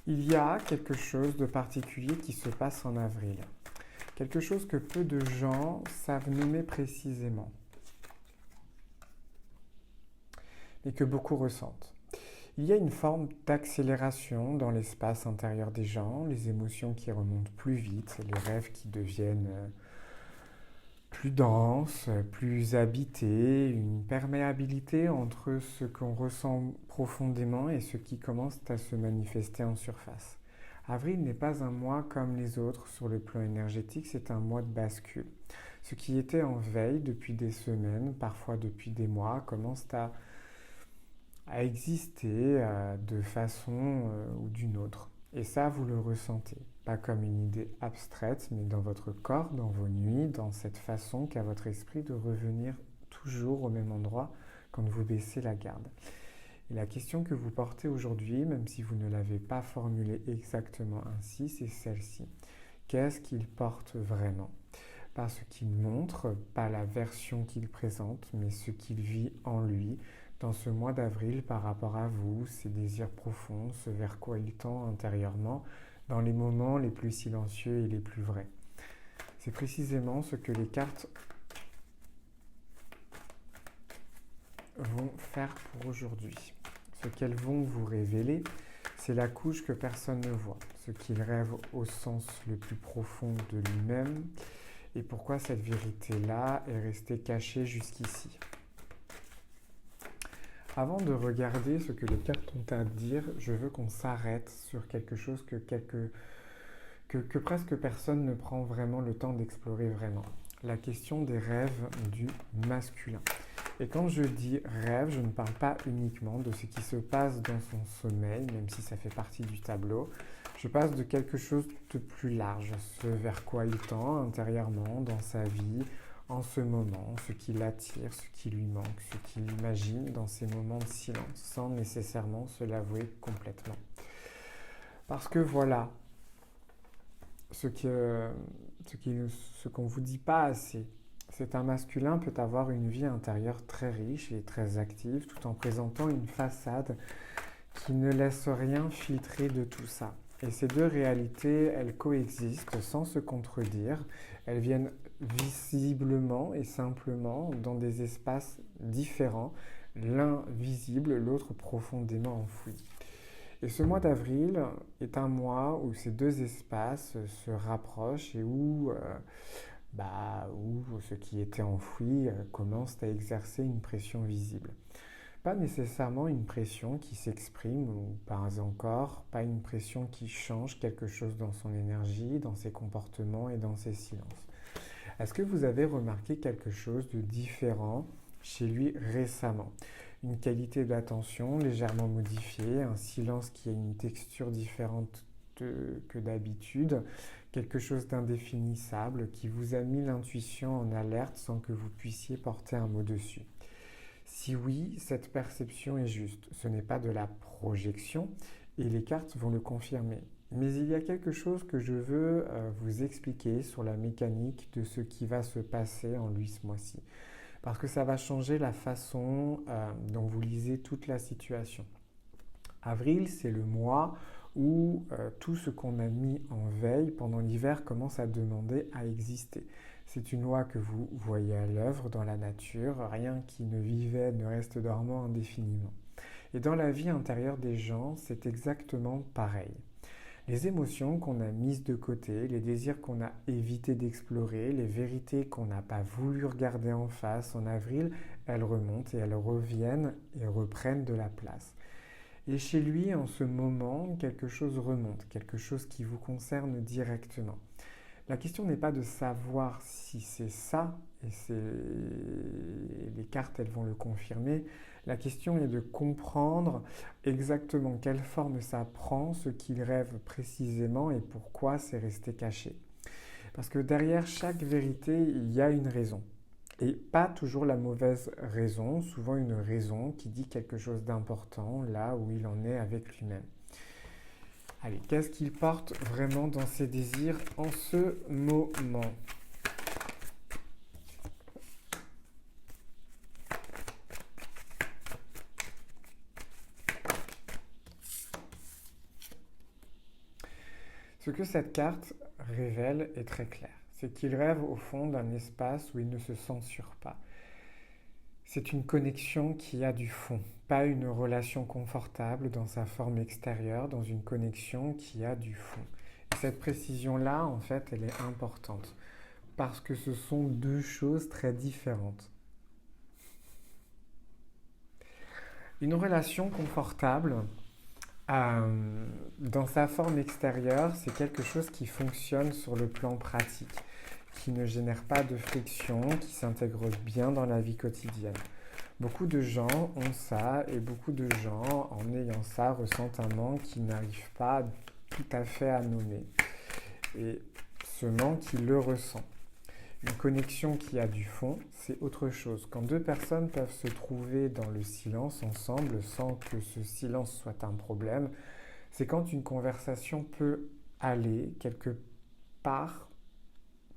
Il y a quelque chose de particulier qui se passe en avril. Quelque chose que peu de gens savent nommer précisément, mais que beaucoup ressentent. Il y a une forme d'accélération dans l'espace intérieur des gens, les émotions qui remontent plus vite, les rêves qui deviennent plus denses, plus habités, une perméabilité entre ce qu'on ressent profondément et ce qui commence à se manifester en surface. Avril n'est pas un mois comme les autres sur le plan énergétique, c'est un mois de bascule. Ce qui était en veille depuis des semaines, parfois depuis des mois, commence à exister de façon ou d'une autre. Et ça, vous le ressentez. Pas comme une idée abstraite, mais dans votre corps, dans vos nuits, dans cette façon qu'a votre esprit de revenir toujours au même endroit quand vous baissez la garde. Et la question que vous portez aujourd'hui, même si vous ne l'avez pas formulée exactement ainsi, c'est celle-ci. Qu'est-ce qu'il porte vraiment? Pas ce qu'il montre, pas la version qu'il présente, mais ce qu'il vit en lui dans ce mois d'avril par rapport à vous, ses désirs profonds, ce vers quoi il tend intérieurement, dans les moments les plus silencieux et les plus vrais. C'est précisément ce que les cartes vont faire pour aujourd'hui. Ce qu'elles vont vous révéler, c'est la couche que personne ne voit, ce qu'il rêve au sens le plus profond de lui-même, et pourquoi cette vérité-là est restée cachée jusqu'ici. Avant de regarder ce que les cartes ont à dire, je veux qu'on s'arrête sur quelque chose que presque personne ne prend vraiment le temps d'explorer vraiment. La question des rêves du masculin. Et quand je dis rêve, je ne parle pas uniquement de ce qui se passe dans son sommeil, même si ça fait partie du tableau. Je passe de quelque chose de plus large, ce vers quoi il tend intérieurement dans sa vie, en ce moment, ce qui l'attire, ce qui lui manque, ce qu'il imagine dans ces moments de silence, sans nécessairement se l'avouer complètement. Parce que voilà, ce qu'on ne vous dit pas assez, c'est un masculin peut avoir une vie intérieure très riche et très active, tout en présentant une façade qui ne laisse rien filtrer de tout ça. Et ces deux réalités, elles coexistent sans se contredire. Elles viennent visiblement et simplement dans des espaces différents, l'un visible, l'autre profondément enfoui. Et ce mois d'avril est un mois où ces deux espaces se rapprochent et où ce qui était enfoui commence à exercer une pression visible. Pas nécessairement une pression qui s'exprime, ou pas encore, pas une pression qui change quelque chose dans son énergie, dans ses comportements et dans ses silences. Est-ce que vous avez remarqué quelque chose de différent chez lui récemment? Une qualité d'attention légèrement modifiée, un silence qui a une texture différente que d'habitude, quelque chose d'indéfinissable qui vous a mis l'intuition en alerte sans que vous puissiez porter un mot dessus. Si oui, cette perception est juste. Ce n'est pas de la projection et les cartes vont le confirmer. Mais il y a quelque chose que je veux vous expliquer sur la mécanique de ce qui va se passer en lui ce mois-ci. Parce que ça va changer la façon dont vous lisez toute la situation. Avril, c'est le mois où tout ce qu'on a mis en veille pendant l'hiver commence à demander à exister. C'est une loi que vous voyez à l'œuvre dans la nature, rien qui ne vivait ne reste dormant indéfiniment. Et dans la vie intérieure des gens, c'est exactement pareil. Les émotions qu'on a mises de côté, les désirs qu'on a évité d'explorer, les vérités qu'on n'a pas voulu regarder en face en avril, elles remontent et elles reviennent et reprennent de la place. Et chez lui, en ce moment, quelque chose remonte, quelque chose qui vous concerne directement. La question n'est pas de savoir si c'est ça, et les cartes elles vont le confirmer. La question est de comprendre exactement quelle forme ça prend, ce qu'il rêve précisément et pourquoi c'est resté caché. Parce que derrière chaque vérité, il y a une raison. Et pas toujours la mauvaise raison, souvent une raison qui dit quelque chose d'important là où il en est avec lui-même. Allez, qu'est-ce qu'il porte vraiment dans ses désirs en ce moment? Ce que cette carte révèle est très clair. C'est qu'il rêve au fond d'un espace où il ne se censure pas. C'est une connexion qui a du fond, pas une relation confortable dans sa forme extérieure, dans une connexion qui a du fond. Et cette précision-là, en fait, elle est importante parce que ce sont deux choses très différentes. Une relation confortable, dans sa forme extérieure, c'est quelque chose qui fonctionne sur le plan pratique, qui ne génère pas de friction, qui s'intègre bien dans la vie quotidienne. Beaucoup de gens ont ça et beaucoup de gens, en ayant ça, ressentent un manque qu'ils n'arrivent pas tout à fait à nommer. Et ce manque, ils le ressentent. Une connexion qui a du fond, c'est autre chose. Quand deux personnes peuvent se trouver dans le silence ensemble sans que ce silence soit un problème, c'est quand une conversation peut aller quelque part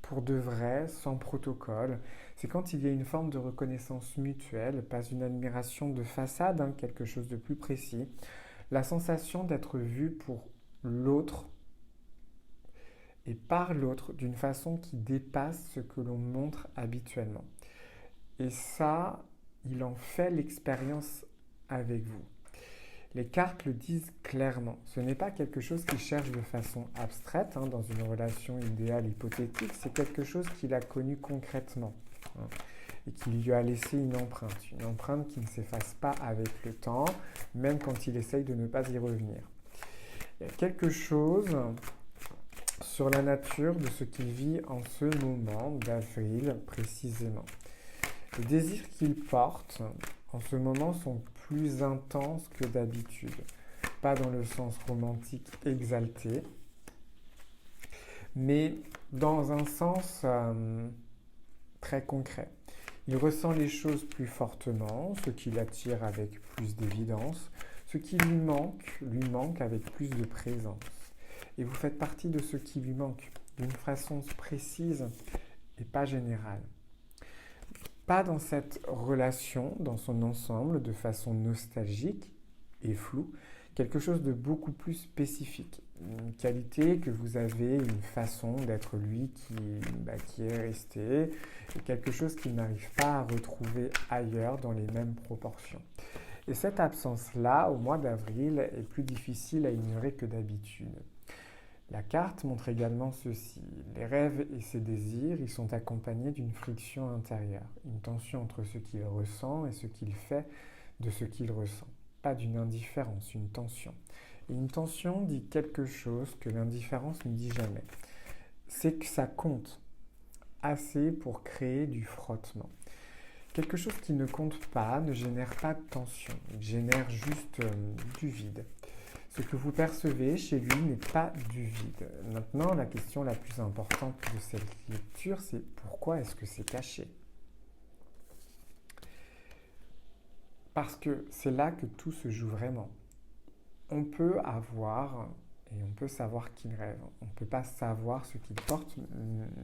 pour de vrai, sans protocole. C'est quand il y a une forme de reconnaissance mutuelle, pas une admiration de façade, quelque chose de plus précis. La sensation d'être vu pour l'autre et par l'autre d'une façon qui dépasse ce que l'on montre habituellement. Et ça, il en fait l'expérience avec vous. Les cartes le disent clairement. Ce n'est pas quelque chose qu'il cherche de façon abstraite, dans une relation idéale hypothétique, c'est quelque chose qu'il a connu concrètement, et qui lui a laissé une empreinte qui ne s'efface pas avec le temps, même quand il essaye de ne pas y revenir. Il y a quelque chose sur la nature de ce qu'il vit en ce moment d'avril précisément. Les désirs qu'il porte en ce moment sont plus intenses que d'habitude. Pas dans le sens romantique exalté, mais dans un sens très concret. Il ressent les choses plus fortement, ce qui l'attire avec plus d'évidence, ce qui lui manque avec plus de présence. Et vous faites partie de ce qui lui manque, d'une façon précise et pas générale. Pas dans cette relation, dans son ensemble, de façon nostalgique et floue, quelque chose de beaucoup plus spécifique. Une qualité que vous avez, une façon d'être lui qui est restée, et quelque chose qu'il n'arrive pas à retrouver ailleurs dans les mêmes proportions. Et cette absence-là, au mois d'avril, est plus difficile à ignorer que d'habitude. La carte montre également ceci. Les rêves et ses désirs, ils sont accompagnés d'une friction intérieure, une tension entre ce qu'il ressent et ce qu'il fait de ce qu'il ressent. Pas d'une indifférence, une tension. Et une tension dit quelque chose que l'indifférence ne dit jamais. C'est que ça compte assez pour créer du frottement. Quelque chose qui ne compte pas ne génère pas de tension, il génère juste du vide. Ce que vous percevez chez lui n'est pas du vide. Maintenant, la question la plus importante de cette lecture, c'est pourquoi est-ce que c'est caché ? Parce que c'est là que tout se joue vraiment. On peut avoir et on peut savoir qu'il rêve. On ne peut pas savoir ce qu'il porte,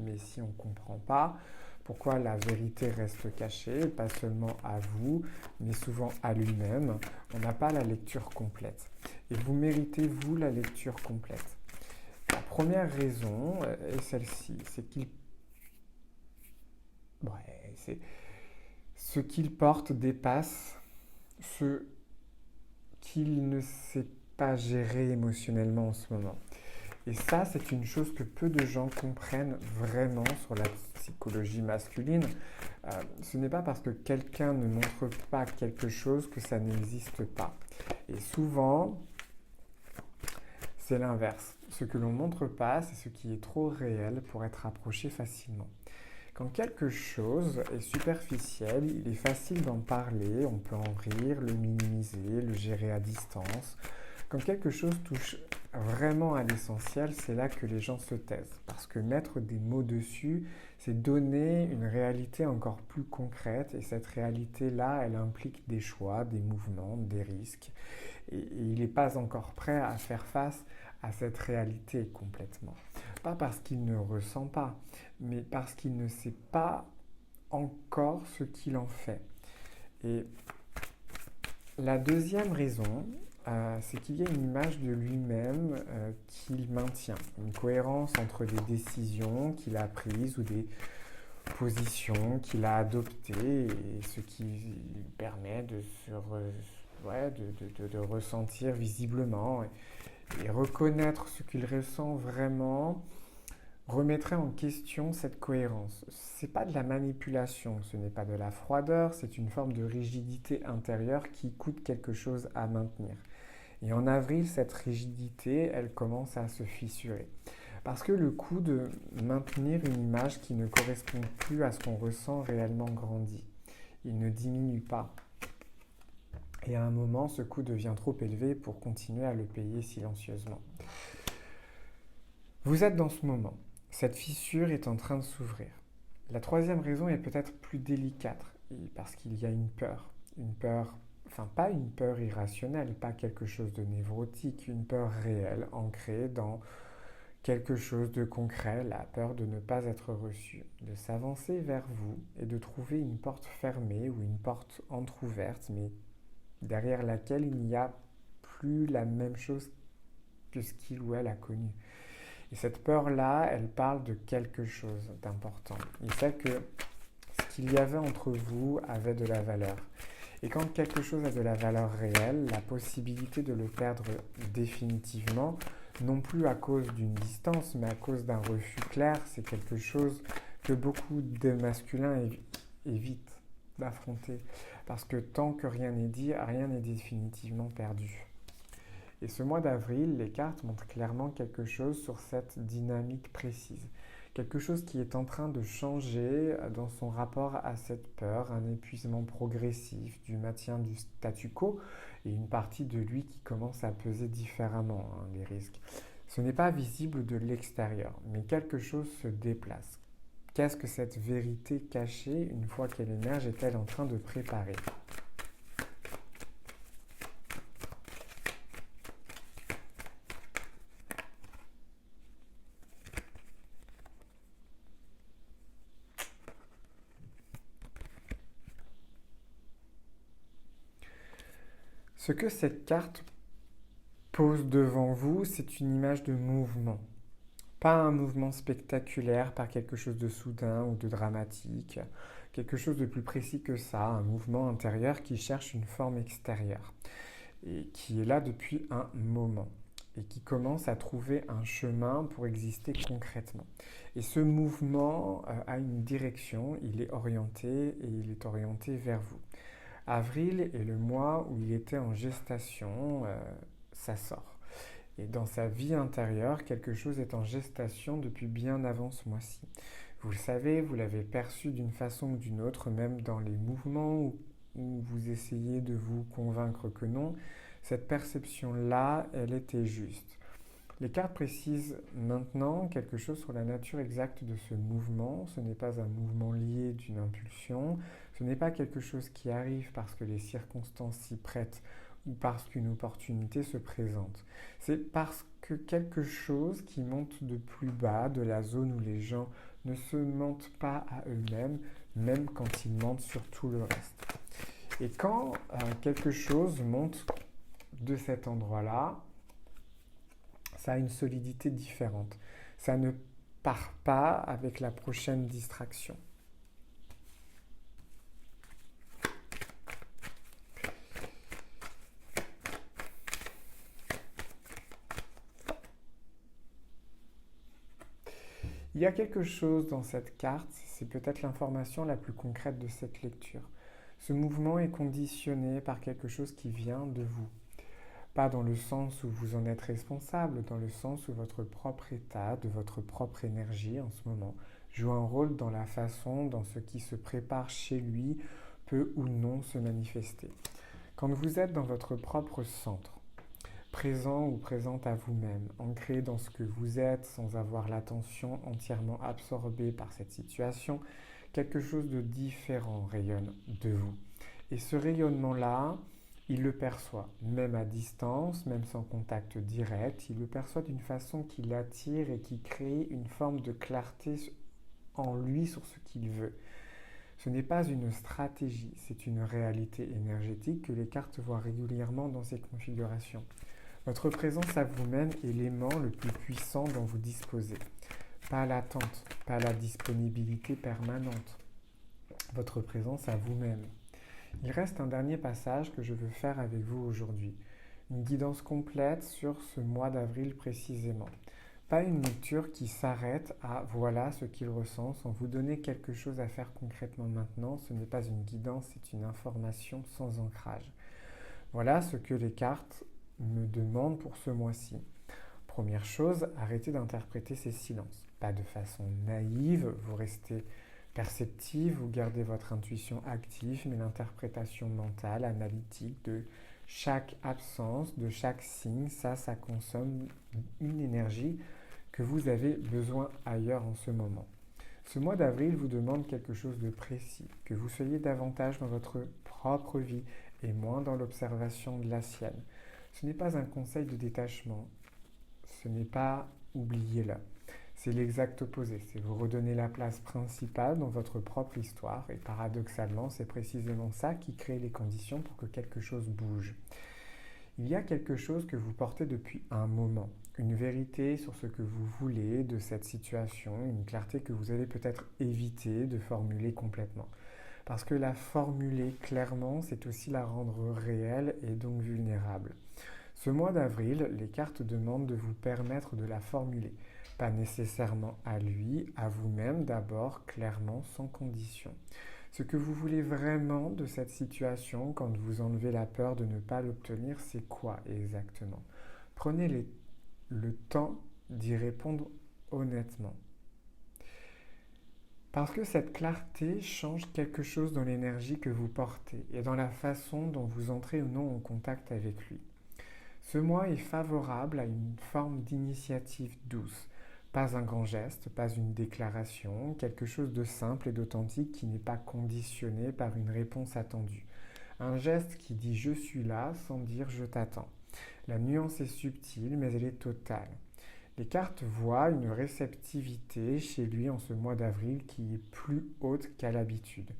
mais si on ne comprend pas pourquoi la vérité reste cachée, pas seulement à vous, mais souvent à lui-même, on n'a pas la lecture complète. Et vous méritez, vous, la lecture complète. La première raison est celle-ci, c'est ce qu'il porte dépasse ce qu'il ne sait pas gérer émotionnellement en ce moment. Et ça, c'est une chose que peu de gens comprennent vraiment sur la psychologie masculine. Ce n'est pas parce que quelqu'un ne montre pas quelque chose que ça n'existe pas. Et souvent, c'est l'inverse. Ce que l'on ne montre pas, c'est ce qui est trop réel pour être approché facilement. Quand quelque chose est superficiel, il est facile d'en parler, on peut en rire, le minimiser, le gérer à distance. Quand quelque chose touche vraiment à l'essentiel, c'est là que les gens se taisent. Parce que mettre des mots dessus, c'est donner une réalité encore plus concrète. Et cette réalité-là, elle implique des choix, des mouvements, des risques. Et il n'est pas encore prêt à faire face à cette réalité complètement. Pas parce qu'il ne ressent pas, mais parce qu'il ne sait pas encore ce qu'il en fait. Et la deuxième raison, c'est qu'il y a une image de lui-même qu'il maintient, une cohérence entre des décisions qu'il a prises ou des positions qu'il a adoptées, et ce qui lui permet de ressentir visiblement et reconnaître ce qu'il ressent vraiment remettrait en question cette cohérence. C'est pas de la manipulation, ce n'est pas de la froideur, c'est une forme de rigidité intérieure qui coûte quelque chose à maintenir. Et en avril, cette rigidité, elle commence à se fissurer. Parce que le coût de maintenir une image qui ne correspond plus à ce qu'on ressent réellement grandit. Il ne diminue pas. Et à un moment, ce coût devient trop élevé pour continuer à le payer silencieusement. Vous êtes dans ce moment. Cette fissure est en train de s'ouvrir. La troisième raison est peut-être plus délicate, parce qu'il y a une peur, enfin pas une peur irrationnelle, pas quelque chose de névrotique, une peur réelle, ancrée dans quelque chose de concret, la peur de ne pas être reçu, de s'avancer vers vous et de trouver une porte fermée ou une porte entr'ouverte, mais derrière laquelle il n'y a plus la même chose que ce qu'il ou elle a connu. Et cette peur-là, elle parle de quelque chose d'important. Il sait que ce qu'il y avait entre vous avait de la valeur. Et quand quelque chose a de la valeur réelle, la possibilité de le perdre définitivement, non plus à cause d'une distance, mais à cause d'un refus clair, c'est quelque chose que beaucoup de masculins évitent d'affronter. Parce que tant que rien n'est dit, rien n'est définitivement perdu. Et ce mois d'avril, les cartes montrent clairement quelque chose sur cette dynamique précise. Quelque chose qui est en train de changer dans son rapport à cette peur, un épuisement progressif du maintien du statu quo et une partie de lui qui commence à peser différemment, les risques. Ce n'est pas visible de l'extérieur, mais quelque chose se déplace. Qu'est-ce que cette vérité cachée, une fois qu'elle émerge, est-elle en train de préparer ? Ce que cette carte pose devant vous, c'est une image de mouvement. Pas un mouvement spectaculaire, pas quelque chose de soudain ou de dramatique, quelque chose de plus précis que ça, un mouvement intérieur qui cherche une forme extérieure et qui est là depuis un moment et qui commence à trouver un chemin pour exister concrètement. Et ce mouvement a une direction, il est orienté et il est orienté vers vous. Avril est le mois où il était en gestation, ça sort. Et dans sa vie intérieure, quelque chose est en gestation depuis bien avant ce mois-ci. Vous le savez, vous l'avez perçu d'une façon ou d'une autre, même dans les mouvements où vous essayez de vous convaincre que non. Cette perception-là, elle était juste. Les cartes précisent maintenant quelque chose sur la nature exacte de ce mouvement. Ce n'est pas un mouvement lié d'une impulsion. Ce n'est pas quelque chose qui arrive parce que les circonstances s'y prêtent ou parce qu'une opportunité se présente. C'est parce que quelque chose qui monte de plus bas, de la zone où les gens ne se mentent pas à eux-mêmes, même quand ils mentent sur tout le reste. Et quand quelque chose monte de cet endroit-là, ça a une solidité différente. Ça ne part pas avec la prochaine distraction. Il y a quelque chose dans cette carte, c'est peut-être l'information la plus concrète de cette lecture. Ce mouvement est conditionné par quelque chose qui vient de vous. Pas dans le sens où vous en êtes responsable, dans le sens où votre propre état, de votre propre énergie en ce moment, joue un rôle dans la façon dont ce qui se prépare chez lui peut ou non se manifester. Quand vous êtes dans votre propre centre, présent ou présente à vous-même, ancré dans ce que vous êtes sans avoir l'attention entièrement absorbée par cette situation, quelque chose de différent rayonne de vous. Et ce rayonnement-là, il le perçoit, même à distance, même sans contact direct, il le perçoit d'une façon qui l'attire et qui crée une forme de clarté en lui sur ce qu'il veut. Ce n'est pas une stratégie, c'est une réalité énergétique que les cartes voient régulièrement dans ces configurations. Votre présence à vous-même est l'aimant le plus puissant dont vous disposez. Pas l'attente, pas la disponibilité permanente. Votre présence à vous-même. Il reste un dernier passage que je veux faire avec vous aujourd'hui. Une guidance complète sur ce mois d'avril précisément. Pas une lecture qui s'arrête à voilà ce qu'il ressent sans vous donner quelque chose à faire concrètement maintenant. Ce n'est pas une guidance, c'est une information sans ancrage. Voilà ce que les cartes me demandent pour ce mois-ci. Première chose, arrêtez d'interpréter ces silences. Pas de façon naïve, vous restez perceptive, vous gardez votre intuition active, mais l'interprétation mentale, analytique de chaque absence, de chaque signe, ça consomme une énergie que vous avez besoin ailleurs en ce moment. Ce mois d'avril vous demande quelque chose de précis, que vous soyez davantage dans votre propre vie et moins dans l'observation de la sienne. Ce n'est pas un conseil de détachement, ce n'est pas oubliez-le. C'est l'exact opposé, c'est vous redonner la place principale dans votre propre histoire et paradoxalement, c'est précisément ça qui crée les conditions pour que quelque chose bouge. Il y a quelque chose que vous portez depuis un moment, une vérité sur ce que vous voulez de cette situation, une clarté que vous allez peut-être éviter de formuler complètement. Parce que la formuler clairement, c'est aussi la rendre réelle et donc vulnérable. Ce mois d'avril, les cartes demandent de vous permettre de la formuler. Pas nécessairement à lui, à vous-même d'abord, clairement, sans condition. Ce que vous voulez vraiment de cette situation quand vous enlevez la peur de ne pas l'obtenir, c'est quoi exactement? Prenez le temps d'y répondre honnêtement. Parce que cette clarté change quelque chose dans l'énergie que vous portez et dans la façon dont vous entrez ou non en contact avec lui. Ce mois est favorable à une forme d'initiative douce. Pas un grand geste, pas une déclaration, quelque chose de simple et d'authentique qui n'est pas conditionné par une réponse attendue. Un geste qui dit je suis là sans dire je t'attends. La nuance est subtile mais elle est totale. Les cartes voient une réceptivité chez lui en ce mois d'avril qui est plus haute qu'à l'habitude.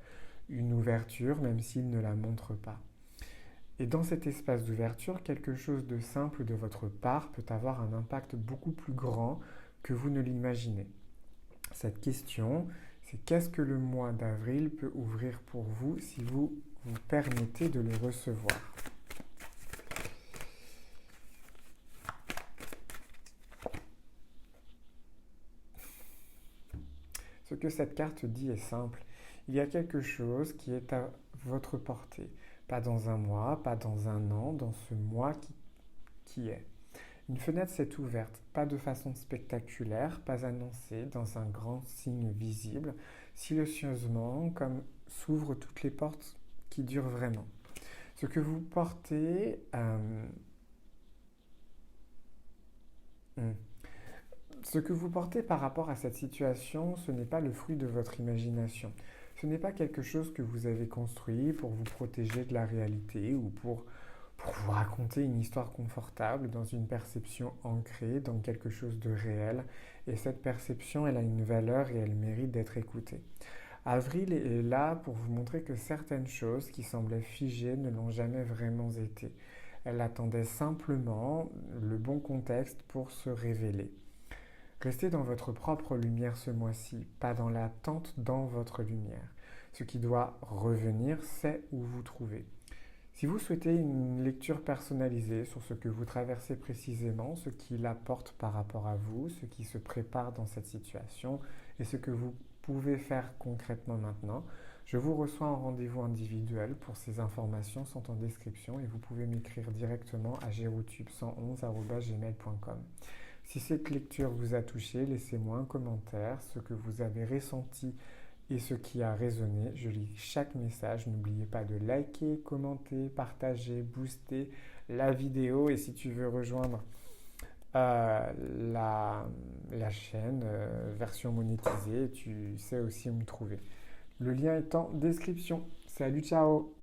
Une ouverture même s'il ne la montre pas. Et dans cet espace d'ouverture, quelque chose de simple de votre part peut avoir un impact beaucoup plus grand que vous ne l'imaginez. Cette question, c'est qu'est-ce que le mois d'avril peut ouvrir pour vous si vous vous permettez de le recevoir? Ce que cette carte dit est simple. Il y a quelque chose qui est à votre portée. Pas dans un mois, pas dans un an, dans ce mois qui est. Une fenêtre s'est ouverte, pas de façon spectaculaire, pas annoncée, dans un grand signe visible, silencieusement, comme s'ouvrent toutes les portes qui durent vraiment. Ce que vous portez... Ce que vous portez par rapport à cette situation, ce n'est pas le fruit de votre imagination. Ce n'est pas quelque chose que vous avez construit pour vous protéger de la réalité ou pour vous raconter une histoire confortable dans une perception ancrée dans quelque chose de réel. Et cette perception, elle a une valeur et elle mérite d'être écoutée. Avril est là pour vous montrer que certaines choses qui semblaient figées ne l'ont jamais vraiment été. Elle attendait simplement le bon contexte pour se révéler. Restez dans votre propre lumière ce mois-ci, pas dans l'attente dans votre lumière. Ce qui doit revenir, c'est où vous trouvez. Si vous souhaitez une lecture personnalisée sur ce que vous traversez précisément, ce qui l'apporte par rapport à vous, ce qui se prépare dans cette situation et ce que vous pouvez faire concrètement maintenant, je vous reçois en rendez-vous individuel. Pour ces informations sont en description et vous pouvez m'écrire directement à gerotube111@gmail.com. Si cette lecture vous a touché, laissez-moi un commentaire, ce que vous avez ressenti et ce qui a résonné. Je lis chaque message. N'oubliez pas de liker, commenter, partager, booster la vidéo. Et si tu veux rejoindre la chaîne version monétisée, tu sais aussi où me trouver. Le lien est en description. Salut, ciao!